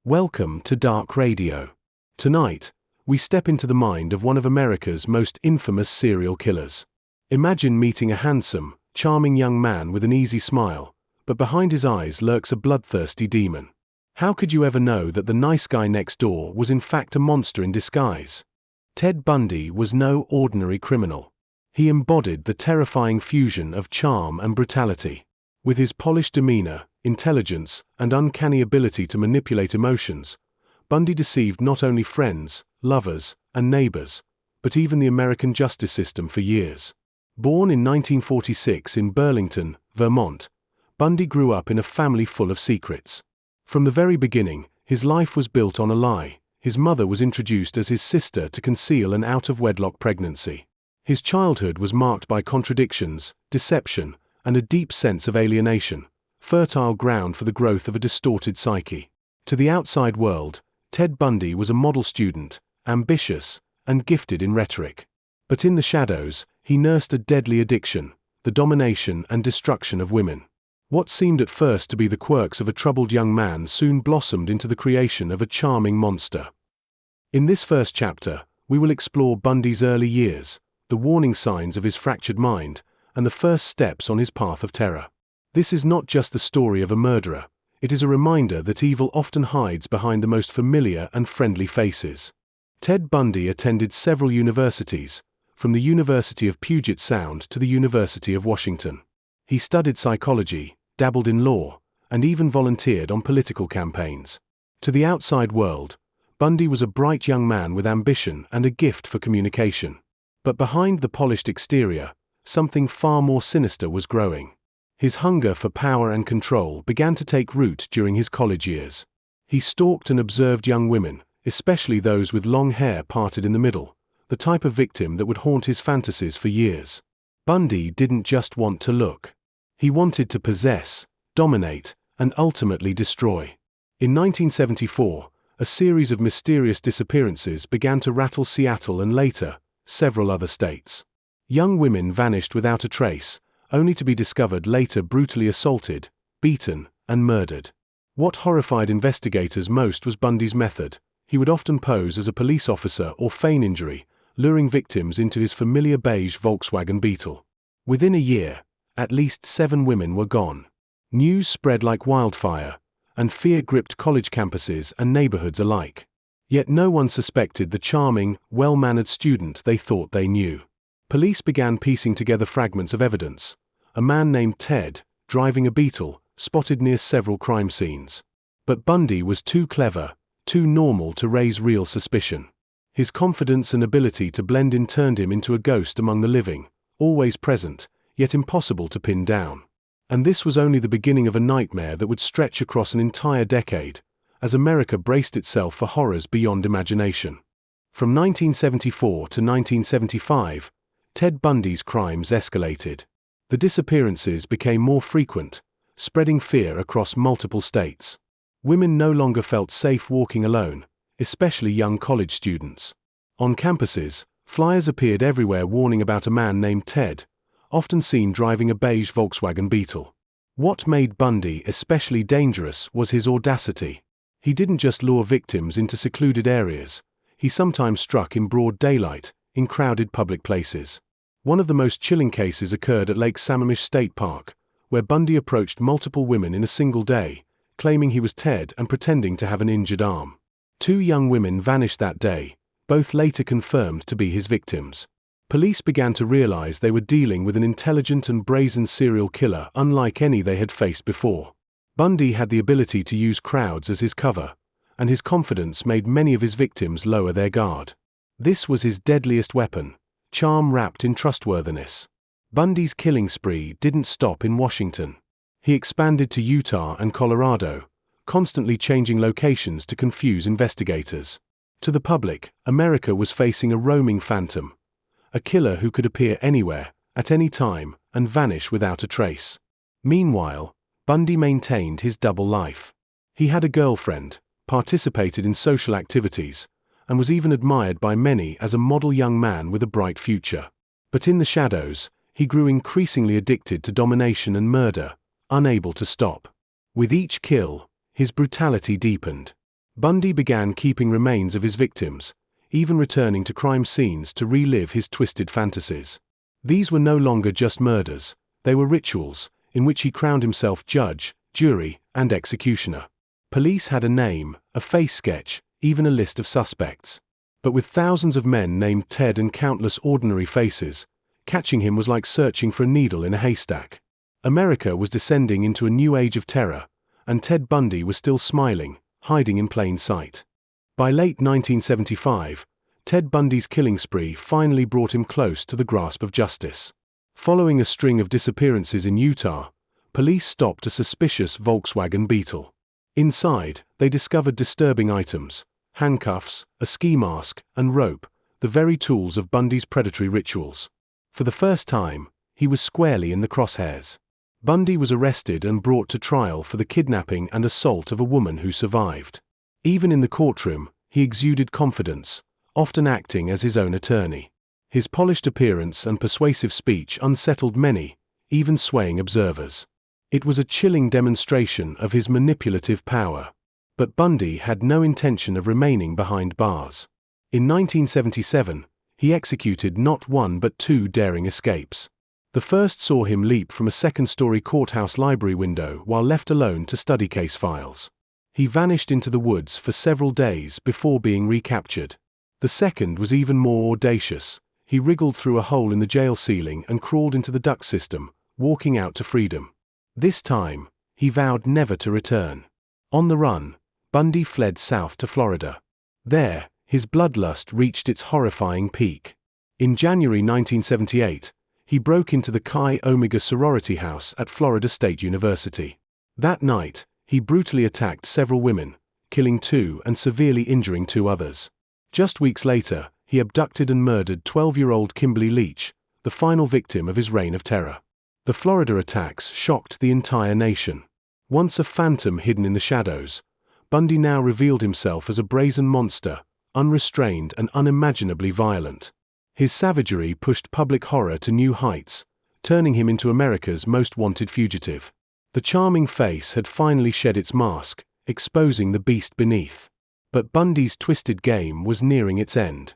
Welcome to Dark Radio. Tonight, we step into the mind of one of America's most infamous serial killers. Imagine meeting a handsome, charming young man with an easy smile, but behind his eyes lurks a bloodthirsty demon. How could you ever know that the nice guy next door was in fact a monster in disguise? Ted Bundy was no ordinary criminal. He embodied the terrifying fusion of charm and brutality. With his polished demeanor, intelligence, and uncanny ability to manipulate emotions, Bundy deceived not only friends, lovers, and neighbors, but even the American justice system for years. Born in 1946 in Burlington, Vermont, Bundy grew up in a family full of secrets. From the very beginning, his life was built on a lie. His mother was introduced as his sister to conceal an out-of-wedlock pregnancy. His childhood was marked by contradictions, deception, and a deep sense of alienation, fertile ground for the growth of a distorted psyche. To the outside world, Ted Bundy was a model student, ambitious, and gifted in rhetoric. But in the shadows, he nursed a deadly addiction, the domination and destruction of women. What seemed at first to be the quirks of a troubled young man soon blossomed into the creation of a charming monster. In this first chapter, we will explore Bundy's early years, the warning signs of his fractured mind, and the first steps on his path of terror. This is not just the story of a murderer, it is a reminder that evil often hides behind the most familiar and friendly faces. Ted Bundy attended several universities, from the University of Puget Sound to the University of Washington. He studied psychology, dabbled in law, and even volunteered on political campaigns. To the outside world, Bundy was a bright young man with ambition and a gift for communication. But behind the polished exterior, something far more sinister was growing. His hunger for power and control began to take root during his college years. He stalked and observed young women, especially those with long hair parted in the middle, the type of victim that would haunt his fantasies for years. Bundy didn't just want to look. He wanted to possess, dominate, and ultimately destroy. In 1974, a series of mysterious disappearances began to rattle Seattle and later, several other states. Young women vanished without a trace, only to be discovered later brutally assaulted, beaten, and murdered. What horrified investigators most was Bundy's method. He would often pose as a police officer or feign injury, luring victims into his familiar beige Volkswagen Beetle. Within a year, at least 7 women were gone. News spread like wildfire, and fear gripped college campuses and neighborhoods alike. Yet no one suspected the charming, well-mannered student they thought they knew. Police began piecing together fragments of evidence. A man named Ted, driving a Beetle, spotted near several crime scenes. But Bundy was too clever, too normal to raise real suspicion. His confidence and ability to blend in turned him into a ghost among the living, always present, yet impossible to pin down. And this was only the beginning of a nightmare that would stretch across an entire decade, as America braced itself for horrors beyond imagination. From 1974 to 1975, Ted Bundy's crimes escalated. The disappearances became more frequent, spreading fear across multiple states. Women no longer felt safe walking alone, especially young college students. On campuses, flyers appeared everywhere warning about a man named Ted, often seen driving a beige Volkswagen Beetle. What made Bundy especially dangerous was his audacity. He didn't just lure victims into secluded areas, he sometimes struck in broad daylight, in crowded public places. One of the most chilling cases occurred at Lake Sammamish State Park, where Bundy approached multiple women in a single day, claiming he was Ted and pretending to have an injured arm. 2 young women vanished that day, both later confirmed to be his victims. Police began to realize they were dealing with an intelligent and brazen serial killer unlike any they had faced before. Bundy had the ability to use crowds as his cover, and his confidence made many of his victims lower their guard. This was his deadliest weapon, charm wrapped in trustworthiness. Bundy's killing spree didn't stop in Washington. He expanded to Utah and Colorado, constantly changing locations to confuse investigators. To the public, America was facing a roaming phantom, a killer who could appear anywhere, at any time, and vanish without a trace. Meanwhile, Bundy maintained his double life. He had a girlfriend, participated in social activities, and was even admired by many as a model young man with a bright future. But in the shadows, he grew increasingly addicted to domination and murder, unable to stop. With each kill, his brutality deepened. Bundy began keeping remains of his victims, even returning to crime scenes to relive his twisted fantasies. These were no longer just murders, they were rituals, in which he crowned himself judge, jury, and executioner. Police had a name, a face sketch, even a list of suspects. But with thousands of men named Ted and countless ordinary faces, catching him was like searching for a needle in a haystack. America was descending into a new age of terror, and Ted Bundy was still smiling, hiding in plain sight. By late 1975, Ted Bundy's killing spree finally brought him close to the grasp of justice. Following a string of disappearances in Utah, police stopped a suspicious Volkswagen Beetle. Inside, they discovered disturbing items: handcuffs, a ski mask, and rope, the very tools of Bundy's predatory rituals. For the first time, he was squarely in the crosshairs. Bundy was arrested and brought to trial for the kidnapping and assault of a woman who survived. Even in the courtroom, he exuded confidence, often acting as his own attorney. His polished appearance and persuasive speech unsettled many, even swaying observers. It was a chilling demonstration of his manipulative power. But Bundy had no intention of remaining behind bars. In 1977, he executed not one but two daring escapes. The first saw him leap from a second-story courthouse library window while left alone to study case files. He vanished into the woods for several days before being recaptured. The second was even more audacious. He wriggled through a hole in the jail ceiling and crawled into the duct system, walking out to freedom. This time, he vowed never to return. On the run, Bundy fled south to Florida. There, his bloodlust reached its horrifying peak. In January 1978, he broke into the Chi Omega sorority house at Florida State University. That night, he brutally attacked several women, killing two and severely injuring two others. Just weeks later, he abducted and murdered 12-year-old Kimberly Leach, the final victim of his reign of terror. The Florida attacks shocked the entire nation. Once a phantom hidden in the shadows, Bundy now revealed himself as a brazen monster, unrestrained and unimaginably violent. His savagery pushed public horror to new heights, turning him into America's most wanted fugitive. The charming face had finally shed its mask, exposing the beast beneath. But Bundy's twisted game was nearing its end.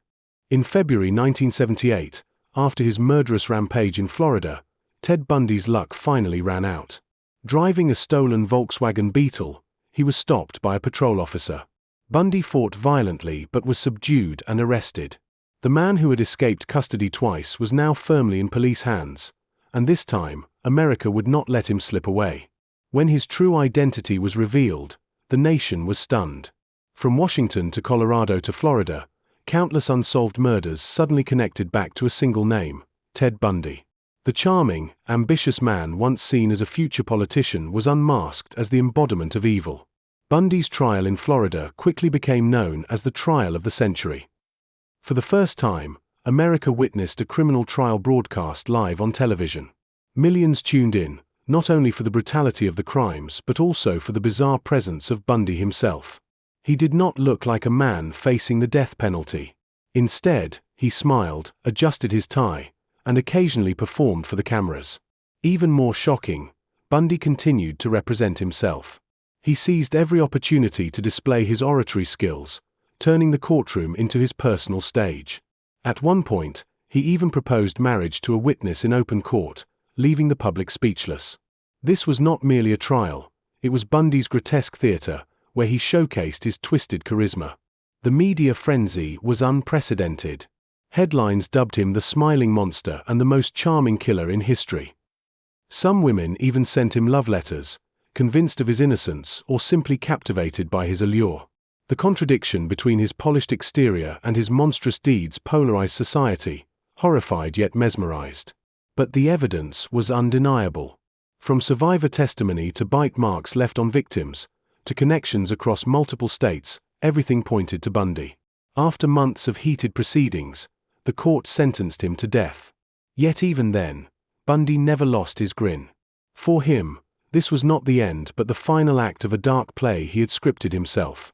In February 1978, after his murderous rampage in Florida, Ted Bundy's luck finally ran out. Driving a stolen Volkswagen Beetle, he was stopped by a patrol officer. Bundy fought violently but was subdued and arrested. The man who had escaped custody twice was now firmly in police hands, and this time, America would not let him slip away. When his true identity was revealed, the nation was stunned. From Washington to Colorado to Florida, countless unsolved murders suddenly connected back to a single name: Ted Bundy. The charming, ambitious man once seen as a future politician was unmasked as the embodiment of evil. Bundy's trial in Florida quickly became known as the trial of the century. For the first time, America witnessed a criminal trial broadcast live on television. Millions tuned in, not only for the brutality of the crimes but also for the bizarre presence of Bundy himself. He did not look like a man facing the death penalty. Instead, he smiled, adjusted his tie, and occasionally performed for the cameras. Even more shocking, Bundy continued to represent himself. He seized every opportunity to display his oratory skills, turning the courtroom into his personal stage. At one point, he even proposed marriage to a witness in open court, leaving the public speechless. This was not merely a trial, it was Bundy's grotesque theater, where he showcased his twisted charisma. The media frenzy was unprecedented. Headlines dubbed him the smiling monster and the most charming killer in history. Some women even sent him love letters, convinced of his innocence or simply captivated by his allure. The contradiction between his polished exterior and his monstrous deeds polarized society, horrified yet mesmerized. But the evidence was undeniable. From survivor testimony to bite marks left on victims, to connections across multiple states, everything pointed to Bundy. After months of heated proceedings, the court sentenced him to death. Yet even then, Bundy never lost his grin. For him, this was not the end but the final act of a dark play he had scripted himself.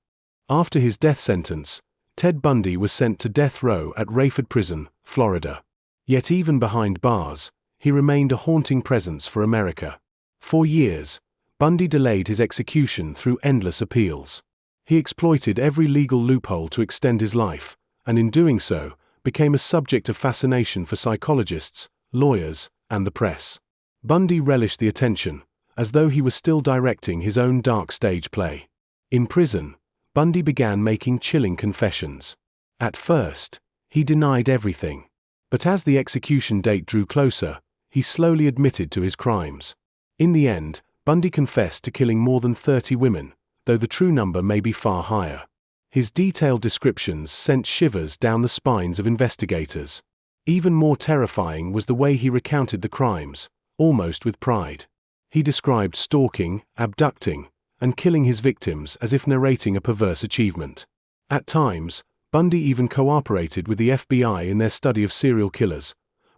After his death sentence, Ted Bundy was sent to death row at Rayford Prison, Florida. Yet even behind bars, he remained a haunting presence for America. For years, Bundy delayed his execution through endless appeals. He exploited every legal loophole to extend his life, and in doing so, became a subject of fascination for psychologists, lawyers, and the press. Bundy relished the attention, as though he was still directing his own dark stage play. In prison, Bundy began making chilling confessions. At first, he denied everything. But as the execution date drew closer, he slowly admitted to his crimes. In the end, Bundy confessed to killing more than 30 women, though the true number may be far higher. His detailed descriptions sent shivers down the spines of investigators. Even more terrifying was the way he recounted the crimes, almost with pride. He described stalking, abducting, and killing his victims as if narrating a perverse achievement. At times, Bundy even cooperated with the FBI in their study of serial killers,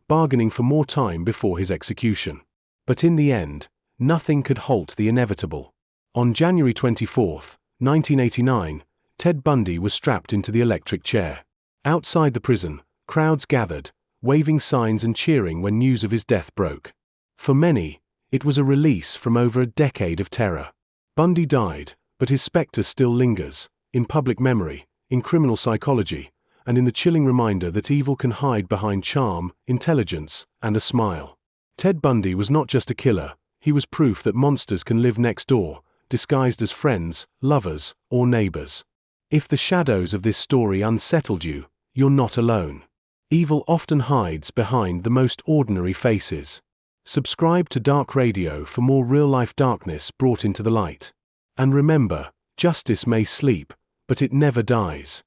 bargaining for more time before his execution. But in the end, nothing could halt the inevitable. On January 24, 1989, Ted Bundy was strapped into the electric chair. Outside the prison, crowds gathered, waving signs and cheering when news of his death broke. For many, it was a release from over a decade of terror. Bundy died, but his specter still lingers, in public memory, in criminal psychology, and in the chilling reminder that evil can hide behind charm, intelligence, and a smile. Ted Bundy was not just a killer, he was proof that monsters can live next door, disguised as friends, lovers, or neighbors. If the shadows of this story unsettled you, you're not alone. Evil often hides behind the most ordinary faces. Subscribe to Dark Radio for more real-life darkness brought into the light. And remember, justice may sleep, but it never dies.